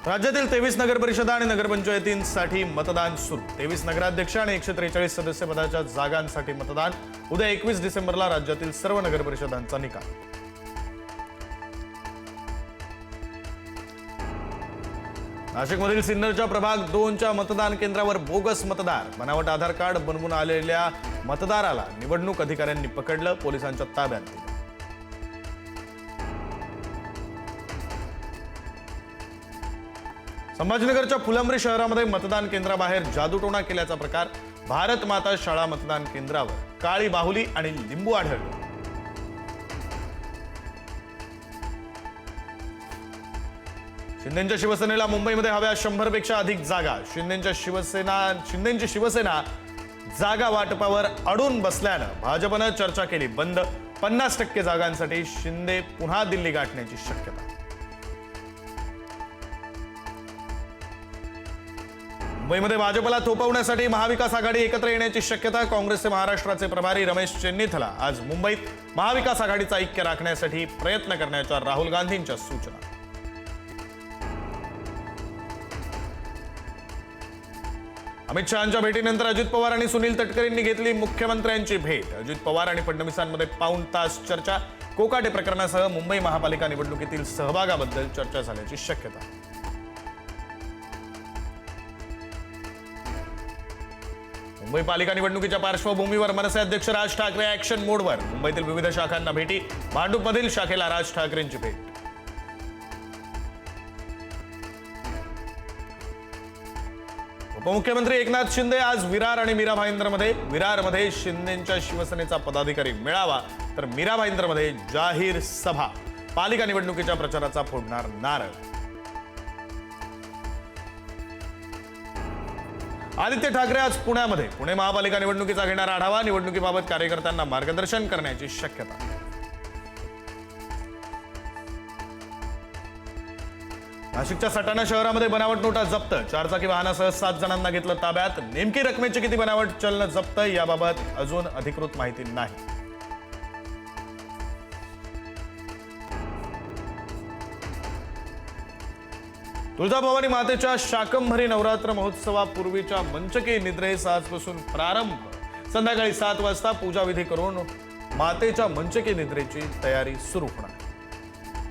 राज्यातील 23 नगरपरिषदा आणि नगरपंचायतींसाठी मतदान सुरू। 23 नगराध्यक्ष आणि 143 सदस्य पदाच्या जागांसाठी मतदान। उद्या 21 डिसेंबरला राज्यातील सर्व नगरपरिषदांचा निकाल। नाशिकमधील सिन्नरच्या प्रभाग 2च्या मतदान केंद्रावर बोगस मतदार, बनावट आधार कार्ड बनवून आलेल्या मतदाराला निवडणूक अधिकाऱ्यांनी पकडलं, पोलिसांच्या ताब्यात दिलं। संभाजीनगरच्या फुलंब्री शहरामध्ये मतदान केंद्राबाहेर जादूटोणा केल्याचा प्रकार। भारत माता शाळा मतदान केंद्रावर काळी बाहुली आणि लिंबू आढळले। शिंदेच्या शिवसेनेला मुंबईमध्ये हव्या 100 पेक्षा अधिक जागा। शिंदेची शिवसेना जागा वाटपावर अडून बसल्यानं भाजपनं चर्चा केली बंद। 50% जागांसाठी शिंदे पुन्हा दिल्ली गाठण्याची शक्यता। मुंबईमध्ये भाजपला थोपवण्यासाठी महाविकास आघाडी एकत्र येण्याची शक्यता। काँग्रेसचे महाराष्ट्राचे प्रभारी रमेश चेन्नीथला आज मुंबईत महाविकास आघाडीचा ऐक्य राखण्यासाठी प्रयत्न करण्याच्या राहुल गांधींच्या सूचना। अमित शहांच्या भेटीनंतर अजित पवार आणि सुनील तटकरेंनी घेतली मुख्यमंत्र्यांची भेट। अजित पवार आणि फडणवीसांमध्ये पाऊण तास चर्चा। कोकाटे प्रकरणासह मुंबई महापालिका निवडणुकीतील सहभागाबद्दल चर्चा झाल्याची शक्यता। मुंबई पालिका निवडणुकीच्या पार्श्वभूमीवर मनसे अध्यक्ष राज ठाकरे ऍक्शन मोडवर। मुंबईतील विविध शाखांना भेटी। भांडूपमधील शाखेला राज ठाकरेंची भेट। उपमुख्यमंत्री एकनाथ शिंदे आज विरार आणि मीरा भाईंदरमध्ये। विरारमध्ये शिंदेच्या शिवसेनेचा पदाधिकारी मेळावा, तर मीरा भाईंदरमध्ये जाहीर सभा। पालिका निवडणुकीच्या प्रचाराचा फोडणार नारळ। आदित्य ठाकरे आज पुण्यामध्ये। पुणे महापालिका निवडणुकीचा घेणार आढावा। निवडणुकीबाबत कार्यकर्त्यांना मार्गदर्शन करण्याची शक्यता। नाशिकच्या सटाणा शहरामध्ये बनावट नोटा जप्त। 4 चाकी वाहनासह 7 जणांना घेतलं ताब्यात। नेमकी रकमेची किती बनावट चलन जप्त याबाबत अजून अधिकृत माहिती नाही। तुळजाभवानी मातेच्या शाकंभरी नवरात्र महोत्सवापूर्वीच्या मंचकी निद्रेस आजपासून प्रारंभ। संध्याकाळी 7 वाजता पूजाविधी करून मातेच्या मंचकी निद्रेची तयारी सुरू होणार।